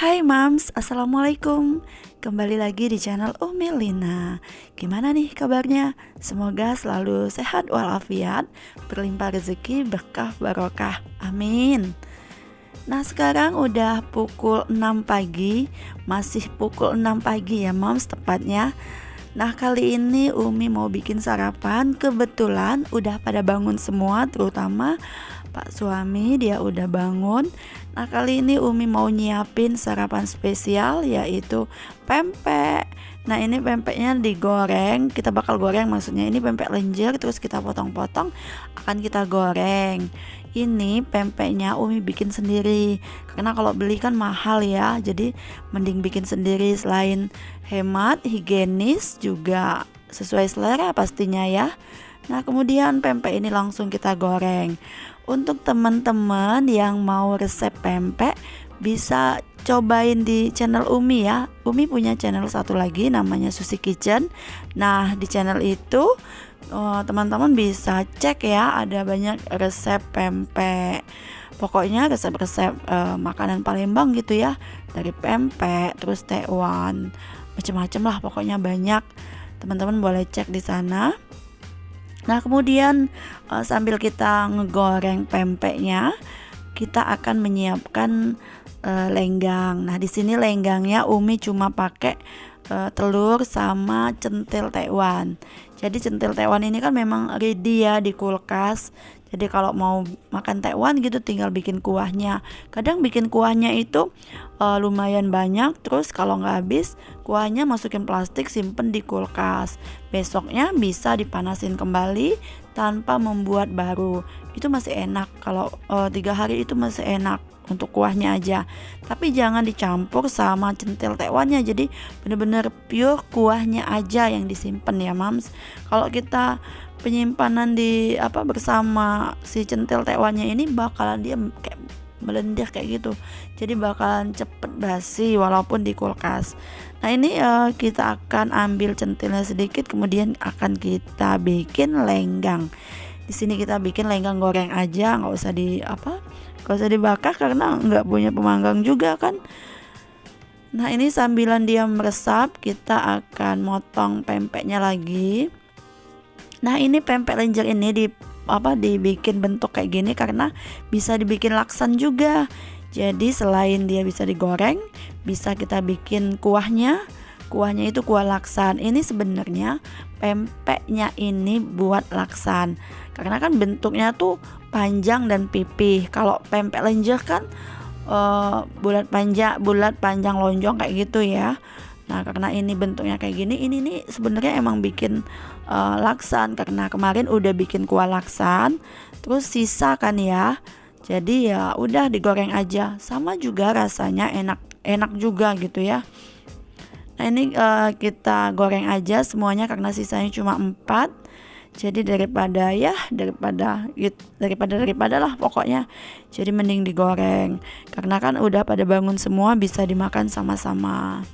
Hai Mams, Assalamualaikum. Kembali lagi di channel Umi Lina. Gimana nih kabarnya? Semoga selalu sehat walafiat, berlimpah rezeki, berkah barokah. Amin. Nah sekarang udah pukul 6 pagi. Masih pukul 6 pagi ya Mams tepatnya. Nah kali ini Umi mau bikin sarapan. Kebetulan udah pada bangun semua, terutama Pak suami dia udah bangun. Nah kali ini Umi mau nyiapin sarapan spesial, yaitu pempek. Nah ini pempeknya digoreng, kita bakal goreng, maksudnya ini pempek lenjer terus kita potong-potong akan kita goreng. Ini pempeknya Umi bikin sendiri, karena kalau beli kan mahal ya, jadi mending bikin sendiri. Selain hemat, higienis, juga sesuai selera pastinya ya. Nah kemudian pempek ini langsung kita goreng. Untuk teman-teman yang mau resep pempek, bisa cobain di channel Umi ya. Umi punya channel satu lagi namanya Susi Kitchen. Nah di channel itu teman-teman bisa cek ya, ada banyak resep pempek. Pokoknya resep-resep makanan Palembang gitu ya, dari pempek terus tekwan, macam-macam lah, pokoknya banyak. Teman-teman boleh cek di sana. Nah kemudian sambil kita ngegoreng pempeknya, kita akan menyiapkan lenggang. Nah di sini lenggangnya Umi cuma pakai telur sama centil tekwan. Jadi centil tekwan ini kan memang ready ya di kulkas. Jadi kalau mau makan tekwan gitu tinggal bikin kuahnya. Kadang bikin kuahnya itu lumayan banyak, terus kalau nggak habis kuahnya masukin plastik, simpen di kulkas. Besoknya bisa dipanasin kembali tanpa membuat baru. Itu masih enak. Kalau 3 hari itu masih enak untuk kuahnya aja. Tapi jangan dicampur sama centil tekwannya. Jadi bener-bener pure kuahnya aja yang disimpan ya Mams. Kalau kita penyimpanan di bersama si centil tekwannya ini, bakalan dia kayak melendir kayak gitu, jadi bakalan cepet basi walaupun di kulkas. Nah ini kita akan ambil centilnya sedikit, kemudian akan kita bikin lenggang. Di sini kita bikin lenggang goreng aja, nggak usah dibakar karena nggak punya pemanggang juga kan. Nah ini sambilan dia meresap, kita akan motong pempeknya lagi. Nah ini pempek lenjer ini dibikin bentuk kayak gini karena bisa dibikin laksan juga. Jadi selain dia bisa digoreng, bisa kita bikin kuahnya. Kuahnya itu kuah laksan. Ini sebenarnya pempeknya ini buat laksan, karena kan bentuknya tuh panjang dan pipih. Kalau pempek lenjer kan bulat panjang lonjong kayak gitu ya. Nah karena ini bentuknya kayak gini, ini nih sebenarnya emang bikin laksan, karena kemarin udah bikin kuah laksan terus sisa kan ya. Jadi ya udah digoreng aja, sama juga rasanya enak juga gitu ya. Nah ini kita goreng aja semuanya karena sisanya cuma 4. Jadi daripada lah pokoknya. Jadi mending digoreng, karena kan udah pada bangun semua, bisa dimakan sama-sama.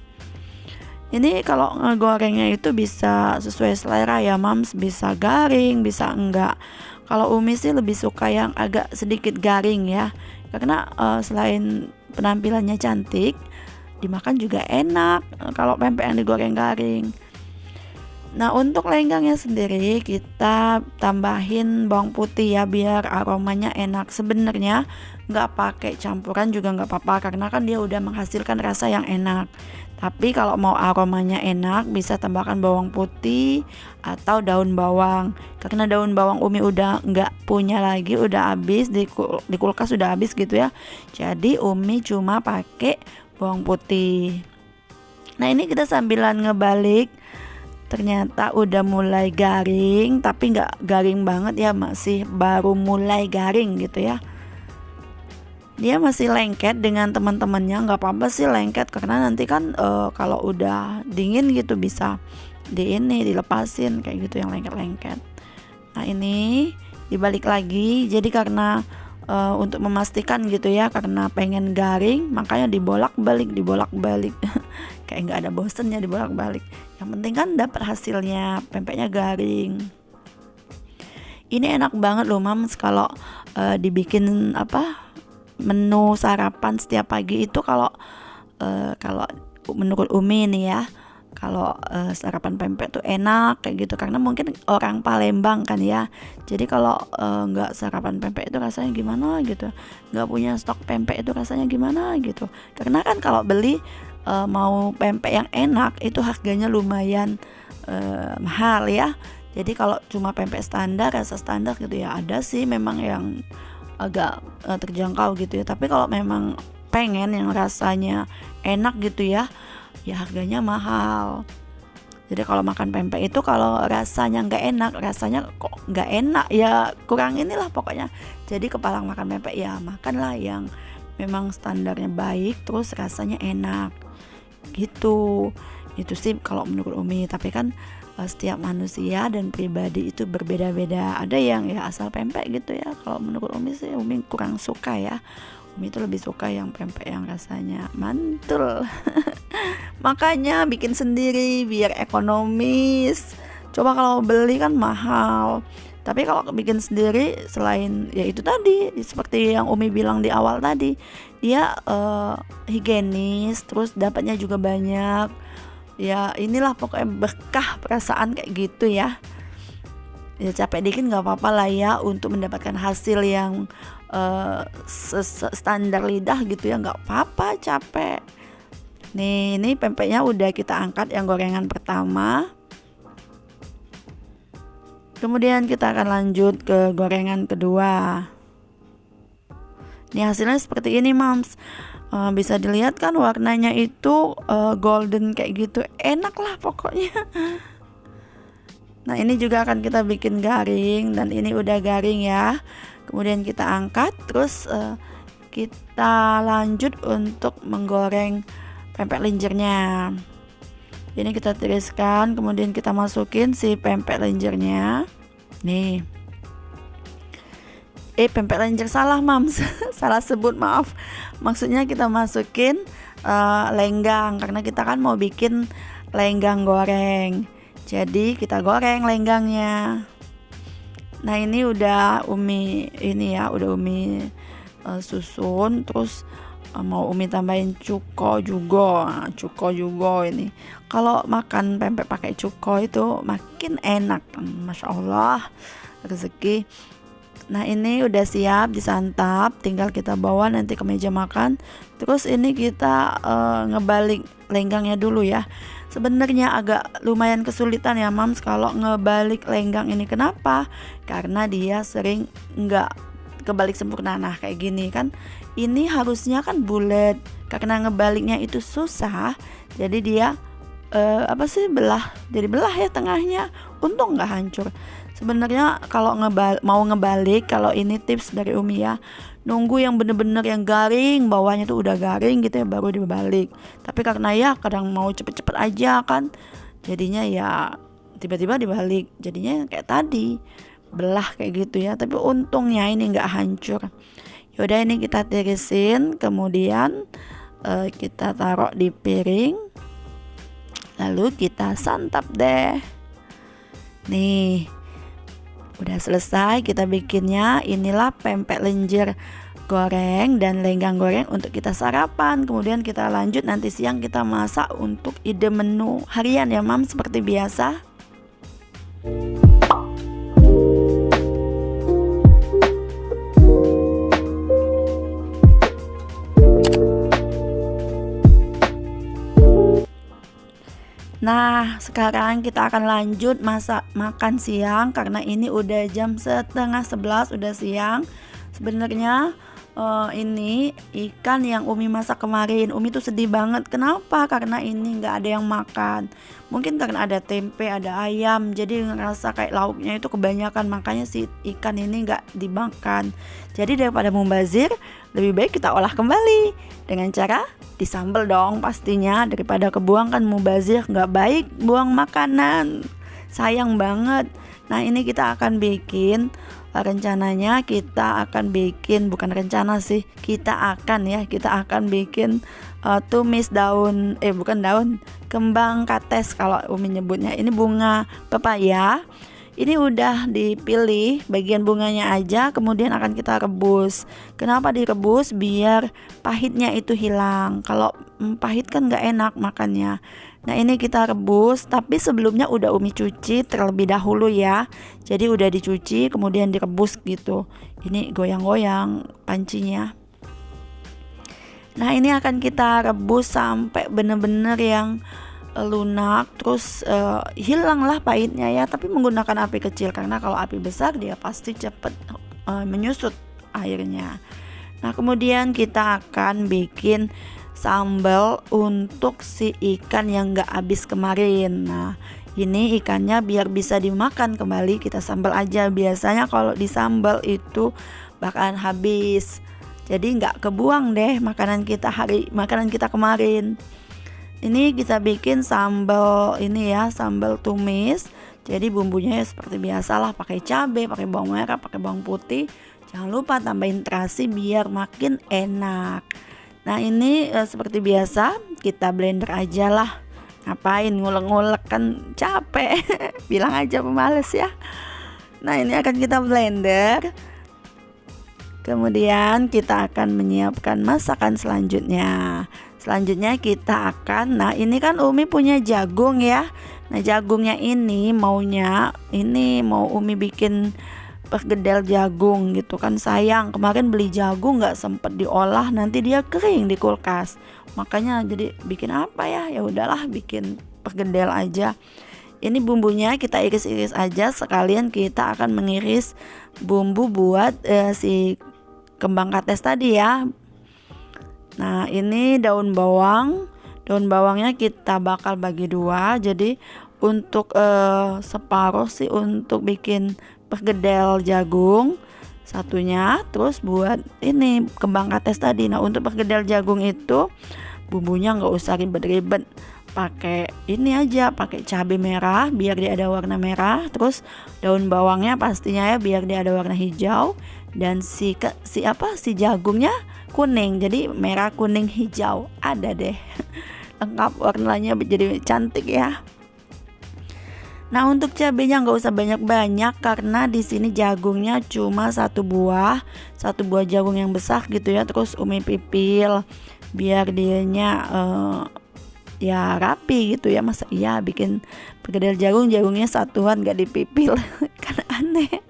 Ini kalau ngegorengnya itu bisa sesuai selera ya Mams, bisa garing, bisa enggak. Kalau Umi sih lebih suka yang agak sedikit garing ya, karena selain penampilannya cantik, dimakan juga enak kalau pempek yang digoreng garing. Nah untuk lenggangnya sendiri kita tambahin bawang putih ya, biar aromanya enak. Sebenarnya nggak pakai campuran juga nggak apa-apa, karena kan dia udah menghasilkan rasa yang enak. Tapi kalau mau aromanya enak, bisa tambahkan bawang putih atau daun bawang. Karena daun bawang Umi udah nggak punya lagi, udah habis di kulkas, udah habis gitu ya. Jadi Umi cuma pakai bawang putih. Nah ini kita sambilan ngebalik. Ternyata udah mulai garing, tapi nggak garing banget ya, masih baru mulai garing gitu ya. Dia masih lengket dengan teman-temannya, nggak apa-apa sih lengket, karena nanti kan kalau udah dingin gitu bisa dilepasin kayak gitu yang lengket-lengket. Nah ini dibalik lagi, jadi karena untuk memastikan gitu ya, karena pengen garing makanya dibolak-balik kayak nggak ada bosennya dibolak-balik. Yang penting kan dapat hasilnya, pempeknya garing. Ini enak banget loh Mams kalau dibikin menu sarapan setiap pagi itu. Kalau kalau menurut Umi nih ya, kalau sarapan pempek tuh enak kayak gitu karena mungkin orang Palembang kan ya. Jadi kalau nggak sarapan pempek itu rasanya gimana gitu, nggak punya stok pempek itu rasanya gimana gitu. Karena kan kalau beli mau pempek yang enak itu harganya lumayan mahal ya. Jadi kalau cuma pempek standar, rasa standar gitu ya, ada sih memang yang agak terjangkau gitu ya. Tapi kalau memang pengen yang rasanya enak gitu ya, ya harganya mahal. Jadi kalau makan pempek itu kalau rasanya nggak enak, rasanya kok nggak enak ya, kurang inilah pokoknya. Jadi kepala makan pempek ya makanlah yang memang standarnya baik, terus rasanya enak gitu. Itu sih kalau menurut Umi. Tapi kan setiap manusia dan pribadi itu berbeda-beda. Ada yang ya asal pempek gitu ya. Kalau menurut Umi sih Umi kurang suka ya. Umi itu lebih suka yang pempek yang rasanya mantul. Makanya bikin sendiri biar ekonomis. Coba kalau beli kan mahal. Tapi kalau bikin sendiri, selain ya itu tadi seperti yang Umi bilang di awal tadi, dia higienis, terus dapatnya juga banyak. Ya inilah pokoknya berkah perasaan kayak gitu ya. Ya capek dikit nggak apa-apa lah ya untuk mendapatkan hasil yang standar lidah gitu ya, nggak apa-apa capek. Nih ini pempeknya udah kita angkat yang gorengan pertama. Kemudian kita akan lanjut ke gorengan kedua. Ini hasilnya seperti ini Mams. Bisa dilihat kan warnanya itu golden kayak gitu, enak lah pokoknya. Nah ini juga akan kita bikin garing, dan ini udah garing ya. Kemudian kita angkat, terus kita lanjut untuk menggoreng pempek lenjernya. Ini kita tiriskan, kemudian kita masukin si pempek lenjernya. Nih. Pempek lenjer salah Mams. Salah sebut, maaf. Maksudnya kita masukin lenggang, karena kita kan mau bikin lenggang goreng. Jadi kita goreng lenggangnya. Nah ini udah Umi susun, terus mau Umi tambahin cuko juga. Cuko juga ini. Kalau makan pempek pakai cuko itu makin enak. Masya Allah, rezeki. Nah ini udah siap disantap, tinggal kita bawa nanti ke meja makan. Terus ini kita ngebalik lenggangnya dulu ya. Sebenarnya agak lumayan kesulitan ya Mams kalau ngebalik lenggang ini. Kenapa? Karena dia sering nggak kebalik sempurna. Nah kayak gini kan, ini harusnya kan bulat. Karena ngebaliknya itu susah, jadi dia jadi belah ya tengahnya. Untung nggak hancur. Sebenarnya kalau mau ngebalik, kalau ini tips dari Umi ya, nunggu yang bener-bener yang garing, bawahnya tuh udah garing gitu ya, baru dibalik. Tapi karena ya kadang mau cepet-cepet aja kan, jadinya ya tiba-tiba dibalik, jadinya kayak tadi belah kayak gitu ya. Tapi untungnya ini nggak hancur. Yaudah ini kita tirisin, kemudian kita taruh di piring, lalu kita santap deh. Nih udah selesai kita bikinnya. Inilah pempek lenjer goreng dan lenggang goreng untuk kita sarapan. Kemudian kita lanjut nanti siang kita masak untuk ide menu harian ya Mam, seperti biasa. Nah sekarang kita akan lanjut makan siang, karena ini udah jam 10:30 udah siang. Sebenarnya ini ikan yang Umi masak kemarin, Umi tuh sedih banget. Kenapa? Karena ini nggak ada yang makan. Mungkin karena ada tempe, ada ayam, jadi ngerasa kayak lauknya itu kebanyakan, makanya si ikan ini nggak dimakan. Jadi daripada mubazir, lebih baik kita olah kembali dengan cara disambel dong pastinya, daripada kebuang kan mubazir, nggak baik buang makanan, sayang banget. Nah ini kita akan bikin, rencananya kita akan bikin, bukan rencana sih, kita akan bikin tumis kembang kates kalau Umi nyebutnya. Ini bunga pepaya Ini udah dipilih bagian bunganya aja, kemudian akan kita rebus. Kenapa direbus? Biar pahitnya itu hilang. Kalau pahit kan nggak enak makannya. Nah ini kita rebus, tapi sebelumnya udah Umi cuci terlebih dahulu ya. Jadi udah dicuci kemudian direbus gitu. Ini goyang-goyang pancinya. Nah ini akan kita rebus sampai bener-bener yang lunak, terus hilanglah pahitnya ya, tapi menggunakan api kecil karena kalau api besar dia pasti cepet menyusut airnya. Nah kemudian kita akan bikin sambal untuk si ikan yang gak habis kemarin. Nah ini ikannya biar bisa dimakan kembali, kita sambal aja. Biasanya kalau disambal itu bakalan habis, jadi nggak kebuang deh makanan kita kemarin. Ini kita bikin sambal ini ya, sambal tumis. Jadi bumbunya ya seperti biasalah, pakai cabai, pakai bawang merah, pakai bawang putih. Jangan lupa tambahin terasi biar makin enak. Nah ini seperti biasa kita blender aja lah. Ngapain ngulek-ngulek, kan capek. Bilang aja pemalas ya. Nah ini akan kita blender. Kemudian kita akan menyiapkan masakan selanjutnya. Selanjutnya kita akan, nah ini kan Umi punya jagung ya. Nah jagungnya ini mau Umi bikin perkedel jagung gitu kan, sayang kemarin beli jagung nggak sempet diolah, nanti dia kering di kulkas. Makanya jadi bikin apa ya? Ya udahlah bikin perkedel aja. Ini bumbunya kita iris-iris aja, sekalian kita akan mengiris bumbu buat si kembang kates tadi ya. Nah ini daun bawangnya kita bakal bagi dua. Jadi untuk separuh sih untuk bikin perkedel jagung, satunya terus buat ini kembang kates tadi. Nah untuk perkedel jagung itu bumbunya nggak usah ribet-ribet, pakai ini aja, pakai cabai merah biar dia ada warna merah, terus daun bawangnya pastinya ya biar dia ada warna hijau, dan si jagungnya kuning, jadi merah kuning hijau ada deh. Lengkap warnanya jadi cantik ya. Nah untuk cabenya nggak usah banyak-banyak karena di sini jagungnya cuma satu buah jagung yang besar gitu ya. Terus Umi pipil biar dianya ya rapi gitu ya. Masa iya bikin perkedel jagungnya satuan gak dipipil kan aneh.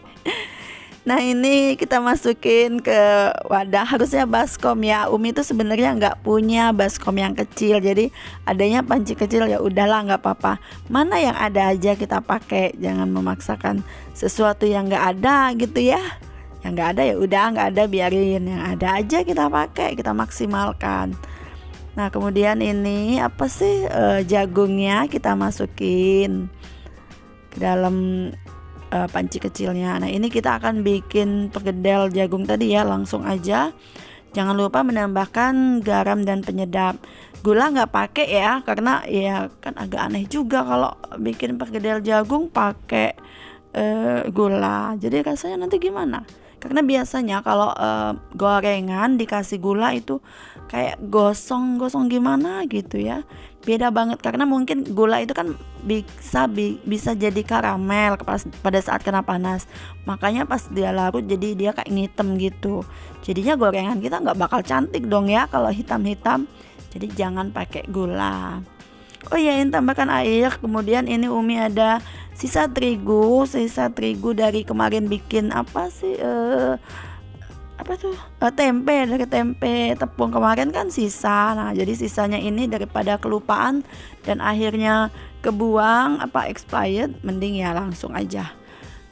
Nah ini kita masukin ke wadah, harusnya baskom ya. Umi itu sebenarnya nggak punya baskom yang kecil, jadi adanya panci kecil, ya udahlah nggak apa-apa. Mana yang ada aja kita pakai, jangan memaksakan sesuatu yang nggak ada gitu ya. Yang nggak ada ya udah nggak ada, biarin. Yang ada aja kita pakai, kita maksimalkan. Nah kemudian ini jagungnya kita masukin ke dalam panci kecilnya. Nah ini kita akan bikin perkedel jagung tadi ya, langsung aja. Jangan lupa menambahkan garam dan penyedap. Gula nggak pakai ya, karena ya kan agak aneh juga kalau bikin perkedel jagung pakai gula. Jadi rasanya nanti gimana? Karena biasanya kalau gorengan dikasih gula itu kayak gosong gimana gitu ya. Beda banget karena mungkin gula itu kan bisa jadi karamel pada saat kena panas. Makanya pas dia larut jadi dia kayak ngitem gitu. Jadinya gorengan kita nggak bakal cantik dong ya kalau hitam-hitam. Jadi jangan pakai gula. Oh iya, ini tambahkan air. Kemudian ini Umi ada sisa terigu dari kemarin bikin tempe, dari tempe tepung kemarin kan sisa. Nah jadi sisanya ini daripada kelupaan dan akhirnya kebuang expired, mending ya langsung aja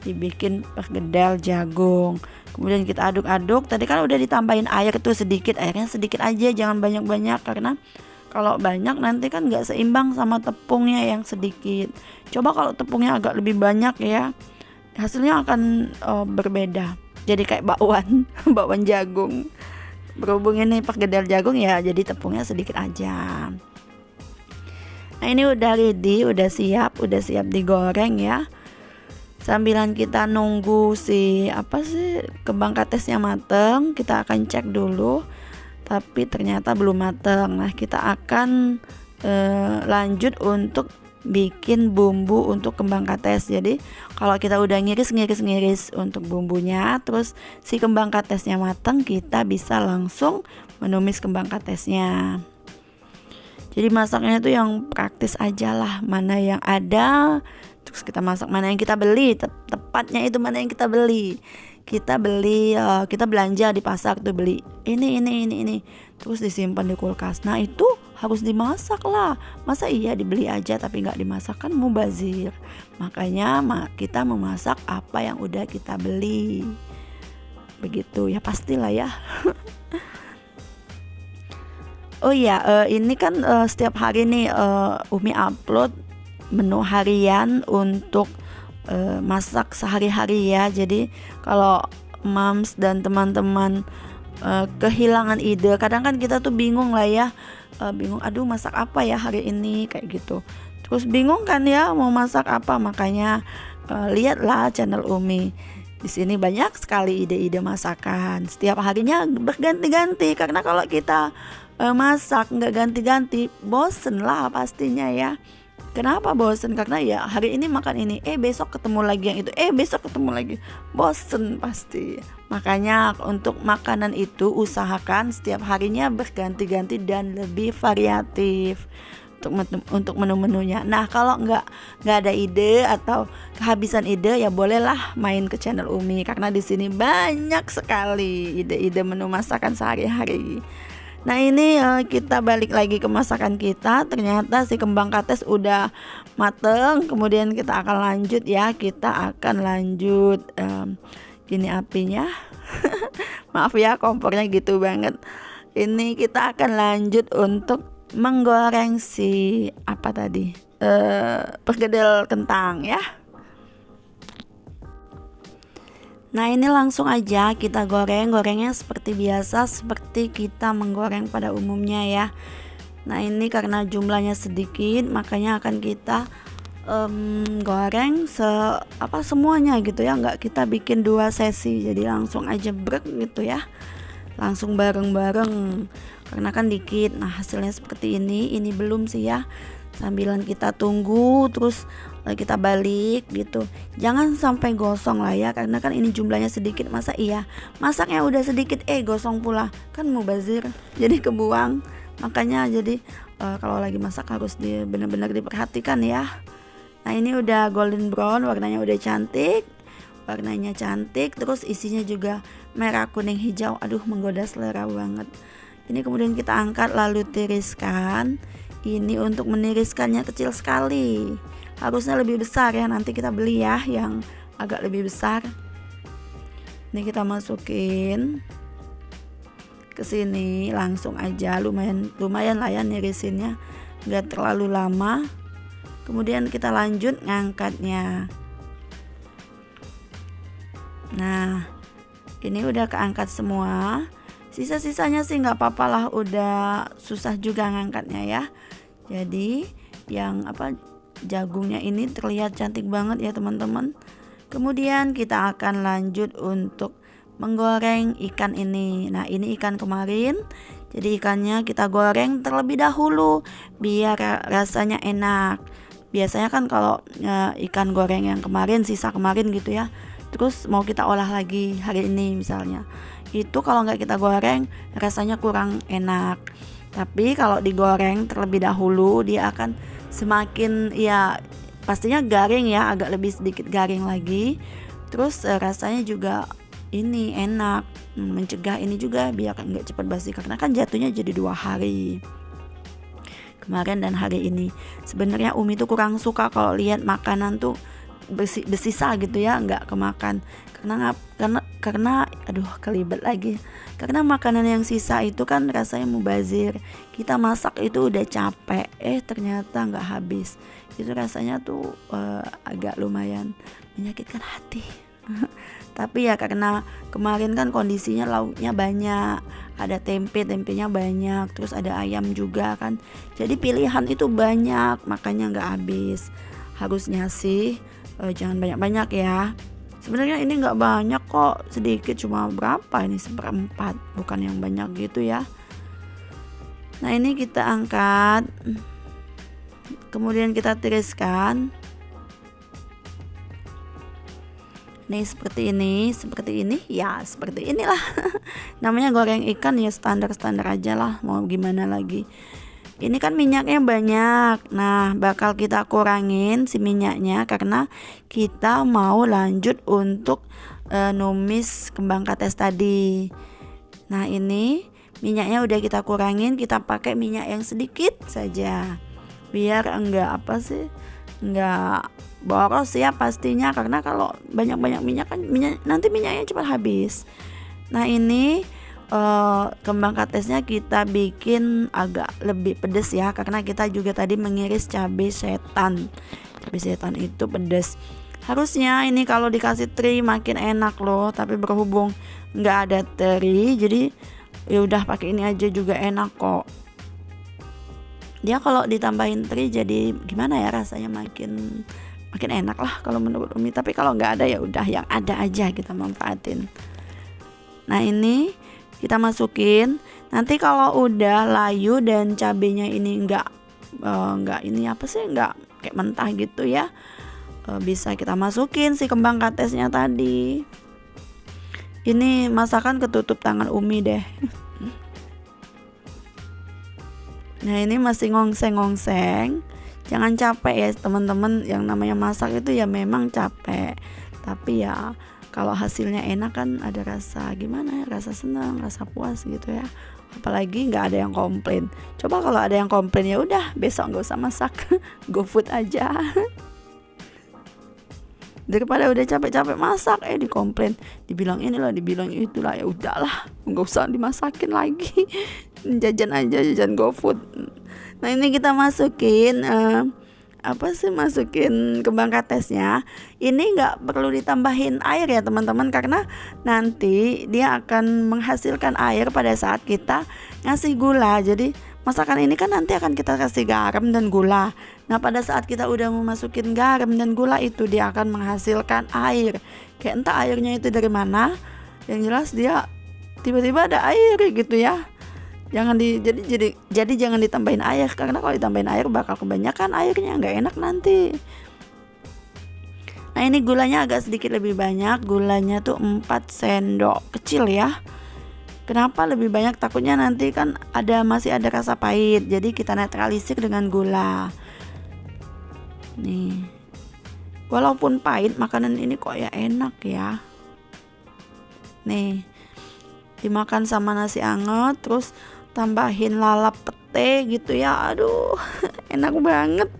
dibikin perkedel jagung. Kemudian kita aduk-aduk. Tadi kan udah ditambahin air tuh sedikit, airnya sedikit aja, jangan banyak-banyak karena kalau banyak nanti kan nggak seimbang sama tepungnya yang sedikit. Coba kalau tepungnya agak lebih banyak ya, hasilnya akan berbeda. Jadi kayak bakwan jagung. Berhubung ini perkedel jagung ya, jadi tepungnya sedikit aja. Nah ini udah ready, udah siap digoreng ya. Sambilan kita nunggu kembang katesnya mateng, kita akan cek dulu. Tapi ternyata belum mateng. Nah kita akan lanjut untuk bikin bumbu untuk kembang kates. Jadi kalau kita udah ngiris untuk bumbunya, terus si kembang katesnya matang, kita bisa langsung menumis kembang katesnya. Jadi masaknya itu yang praktis aja lah, mana yang ada terus kita masak, mana yang kita beli. Tepatnya itu mana yang kita beli. Kita belanja di pasar tuh, beli ini terus disimpan di kulkas. Nah itu harus dimasak lah, masa iya dibeli aja tapi nggak dimasak, kan mubazir. Makanya kita memasak apa yang udah kita beli, begitu ya, pastilah ya. Oh iya, ini kan setiap hari nih Umi upload menu harian untuk masak sehari-hari ya. Jadi kalau moms dan teman-teman kehilangan ide, kadang kan kita tuh bingung lah ya, bingung aduh masak apa ya hari ini kayak gitu. Terus bingung kan ya mau masak apa, makanya lihatlah channel Umi. Di sini banyak sekali ide-ide masakan. Setiap harinya berganti-ganti, karena kalau kita masak nggak ganti-ganti bosen lah pastinya ya. Kenapa bosen? Karena ya hari ini makan ini, besok ketemu lagi yang itu, besok ketemu lagi, bosen pasti. Makanya untuk makanan itu usahakan setiap harinya berganti-ganti dan lebih variatif untuk menu-menunya. Nah kalau nggak ada ide atau kehabisan ide, ya bolehlah main ke channel Umi, karena di sini banyak sekali ide-ide menu masakan sehari-hari. Nah ini kita balik lagi ke masakan kita. Ternyata si kembang kates udah mateng. Kemudian kita akan lanjut ya. Kita akan lanjut ini apinya. Maaf ya kompornya gitu banget. Ini kita akan lanjut untuk menggoreng si apa tadi, perkedel kentang ya. Nah ini langsung aja kita gorengnya seperti biasa, seperti kita menggoreng pada umumnya ya. Nah ini karena jumlahnya sedikit, makanya akan kita goreng semuanya gitu ya, nggak kita bikin 2 sesi, jadi langsung aja brek gitu ya, langsung bareng-bareng karena kan dikit. Nah hasilnya seperti ini belum sih ya, sambilan kita tunggu terus kita balik gitu. Jangan sampai gosong lah ya, karena kan ini jumlahnya sedikit, masa iya masaknya udah sedikit gosong pula, kan mubazir jadi kebuang. Makanya jadi kalau lagi masak harus benar-benar diperhatikan ya. Nah ini udah golden brown, warnanya udah cantik, terus isinya juga merah kuning hijau, aduh menggoda selera banget. Ini kemudian kita angkat lalu tiriskan. Ini untuk meniriskannya kecil sekali, harusnya lebih besar ya, nanti kita beli ya yang agak lebih besar. Ini kita masukin ke sini langsung aja, lumayan lah ya nirisinnya, nggak terlalu lama. Kemudian kita lanjut ngangkatnya. Nah ini udah keangkat semua. Sisa-sisanya sih nggak apa-apa lah, udah susah juga ngangkatnya ya. Jadi yang jagungnya ini terlihat cantik banget ya teman-teman. Kemudian kita akan lanjut untuk menggoreng ikan ini. Nah ini ikan kemarin, jadi ikannya kita goreng terlebih dahulu biar rasanya enak. Biasanya kan kalau ikan goreng yang kemarin, sisa kemarin gitu ya, terus mau kita olah lagi hari ini misalnya, itu kalau nggak kita goreng rasanya kurang enak. Tapi kalau digoreng terlebih dahulu dia akan semakin ya pastinya garing ya, agak lebih sedikit garing lagi. Terus rasanya juga ini enak, mencegah ini juga biar nggak cepat basi, karena kan jatuhnya jadi 2 hari, kemarin dan hari ini. Sebenarnya Umi tuh kurang suka kalau lihat makanan tuh bersisa gitu ya, nggak kemakan, karena aduh kelibet lagi, karena makanan yang sisa itu kan rasanya mubazir. Kita masak itu udah capek, ternyata nggak habis, itu rasanya tuh agak lumayan menyakitkan hati. Tapi ya karena kemarin kan kondisinya lauknya banyak, ada tempenya banyak, terus ada ayam juga kan, jadi pilihan itu banyak, makanya nggak habis. Harusnya sih jangan banyak-banyak ya. Sebenarnya ini nggak banyak kok, sedikit, cuma berapa ini, 1/4, bukan yang banyak gitu ya. Nah ini kita angkat kemudian kita tiriskan. Nih seperti ini ya, seperti inilah. Namanya goreng ikan ya, standar-standar aja lah, mau gimana lagi. Ini kan minyaknya banyak. Nah, bakal kita kurangin si minyaknya karena kita mau lanjut untuk numis kembang kates tadi. Nah, ini minyaknya udah kita kurangin, kita pakai minyak yang sedikit saja. Biar enggak enggak boros ya pastinya, karena kalau banyak-banyak minyak kan nanti minyaknya cepat habis. Nah, ini kembang katesnya kita bikin agak lebih pedes ya, karena kita juga tadi mengiris cabai setan. Cabai setan itu pedes. Harusnya ini kalau dikasih teri makin enak loh, tapi berhubung nggak ada teri, jadi ya udah pakai ini aja juga enak kok. Dia kalau ditambahin teri jadi gimana ya, rasanya makin enak lah kalau menurut Umi. Tapi kalau nggak ada ya udah yang ada aja kita manfaatin. Nah, ini kita masukin. Nanti kalau udah layu dan cabenya ini nggak kayak mentah gitu ya, bisa kita masukin si kembang katesnya tadi. Ini masakan ketutup tangan Umi deh. Nah, ini masih ngongseng-ngongseng. Jangan capek ya teman-teman, yang namanya masak itu ya memang capek. Tapi ya kalau hasilnya enak kan ada rasa gimana ya, rasa senang, rasa puas gitu ya. Apalagi nggak ada yang komplain. Coba kalau ada yang komplain ya udah besok nggak usah masak, GoFood aja. Daripada udah capek-capek masak dikomplain, dibilang inilah, dibilang itulah, ya udahlah nggak usah dimasakin lagi. Jajan aja, jajan GoFood. Nah, ini kita masukin masukin kembang katesnya. Ini nggak perlu ditambahin air ya teman-teman, karena nanti dia akan menghasilkan air pada saat kita ngasih gula. Jadi masakan ini kan nanti akan kita kasih garam dan gula. Nah, pada saat kita udah memasukin garam dan gula itu, dia akan menghasilkan air. Kayak entah airnya itu dari mana, yang jelas dia tiba-tiba ada air gitu ya. Jadi jangan ditambahin air, karena kalau ditambahin air bakal kebanyakan airnya, nggak enak nanti. Nah, ini gulanya agak sedikit lebih banyak. Gulanya tuh 4 sendok kecil ya. Kenapa lebih banyak? Takutnya nanti kan masih ada rasa pahit, jadi kita netralisir dengan gula. Nih, walaupun pahit, makanan ini kok ya enak ya. Nih, dimakan sama nasi anget, terus tambahin lalap pete gitu ya. Aduh, enak banget.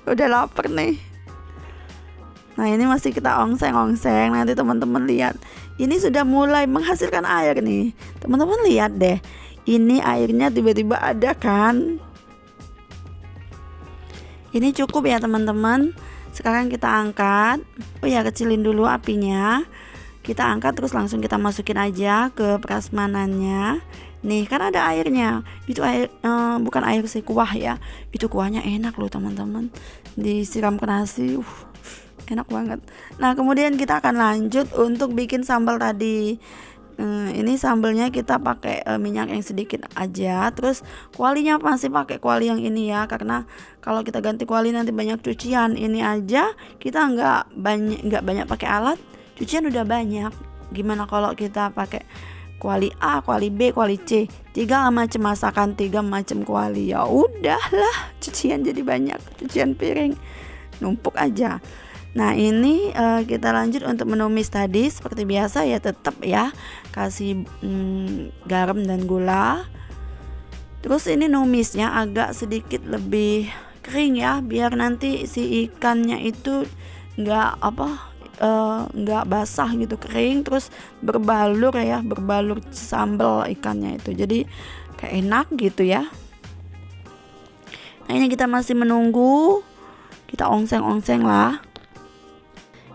Udah lapar nih. Nah, ini masih kita ongseng-ongseng. Nanti teman-teman lihat, ini sudah mulai menghasilkan air nih. Teman-teman lihat deh, ini airnya tiba-tiba ada kan. Ini cukup ya teman-teman. Sekarang kita angkat. Oh ya, kecilin dulu apinya. Kita angkat terus langsung kita masukin aja ke prasmanannya. Nih kan ada airnya. Itu air bukan air sih, kuah ya. Itu kuahnya enak loh teman-teman. Disiram ke nasi. Enak banget. Nah, kemudian kita akan lanjut untuk bikin sambal tadi. Ini sambalnya kita pakai minyak yang sedikit aja. Terus kualinya masih pakai kuali yang ini ya, karena kalau kita ganti kuali nanti banyak cucian. Ini aja kita nggak banyak pakai alat, cucian udah banyak. Gimana kalau kita pakai kuali A, kuali B, kuali C, 3 macam masakan, 3 macam kuali, ya udahlah cucian jadi banyak, cucian piring numpuk aja. Nah, ini kita lanjut untuk menumis tadi. Seperti biasa ya, tetap ya kasih garam dan gula. Terus ini numisnya agak sedikit lebih kering ya, biar nanti si ikannya itu nggak basah gitu, kering terus berbalur sambal ikannya itu, jadi kayak enak gitu ya. Nah, ini kita masih menunggu, kita ongseng-ongseng lah.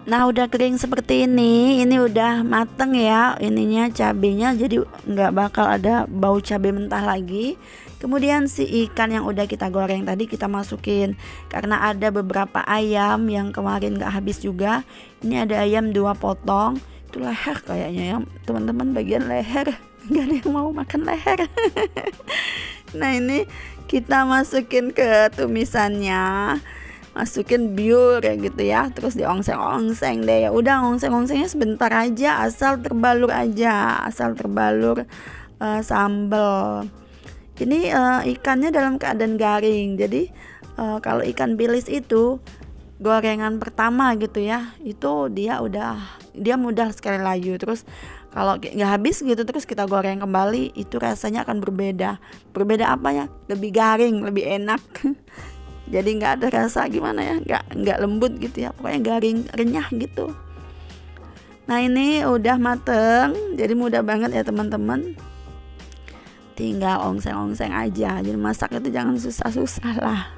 Nah, udah kering seperti ini udah mateng ya ininya, cabenya, jadi nggak bakal ada bau cabai mentah lagi. Kemudian si ikan yang udah kita goreng tadi kita masukin, karena ada beberapa ayam yang kemarin nggak habis juga. Ini ada ayam 2 potong, itu leher kayaknya ya teman-teman, bagian leher. Nggak ada yang mau makan leher. Nah ini kita masukin ke tumisannya, masukin biur ya gitu ya, terus diongseng-ongseng deh. Ya udah, ongseng-ongsengnya sebentar aja, asal terbalur aja, asal terbalur sambal. Ini ikannya dalam keadaan garing. Jadi kalau ikan bilis itu gorengan pertama gitu ya, itu dia mudah sekali layu. Terus kalau nggak habis gitu terus kita goreng kembali, itu rasanya akan berbeda apanya, lebih garing, lebih enak. Jadi nggak ada rasa gimana ya, nggak lembut gitu ya, pokoknya garing, renyah gitu. Nah ini udah mateng, jadi mudah banget ya teman-teman, tinggal ongseng-ongseng aja. Jadi masak itu jangan susah-susah lah.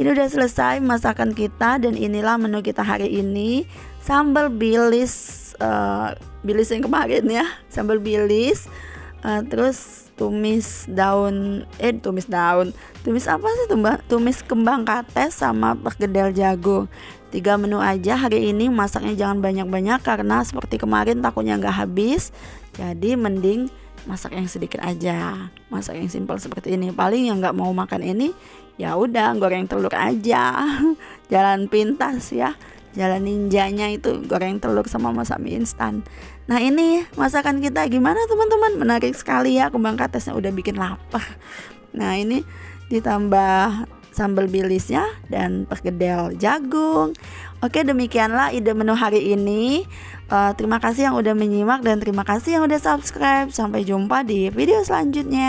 Ini udah selesai masakan kita, dan inilah menu kita hari ini. Sambal bilis, bilis yang kemarin ya, sambal bilis, terus tumis apa sih, tumis kembang kates sama perkedel jagung. 3 menu aja hari ini, masaknya jangan banyak-banyak karena seperti kemarin takutnya nggak habis. Jadi mending masak yang sedikit aja, masak yang simpel seperti ini. Paling yang nggak mau makan ini ya udah goreng telur aja. Jalan pintas ya, jalan ninjanya itu goreng telur sama masak mie instan. Nah ini masakan kita gimana teman-teman, menarik sekali ya, kembang katesnya udah bikin lapar. Nah ini ditambah sambal bilisnya dan perkedel jagung. Oke, demikianlah ide menu hari ini. Terima kasih yang udah menyimak dan terima kasih yang udah subscribe. Sampai jumpa di video selanjutnya.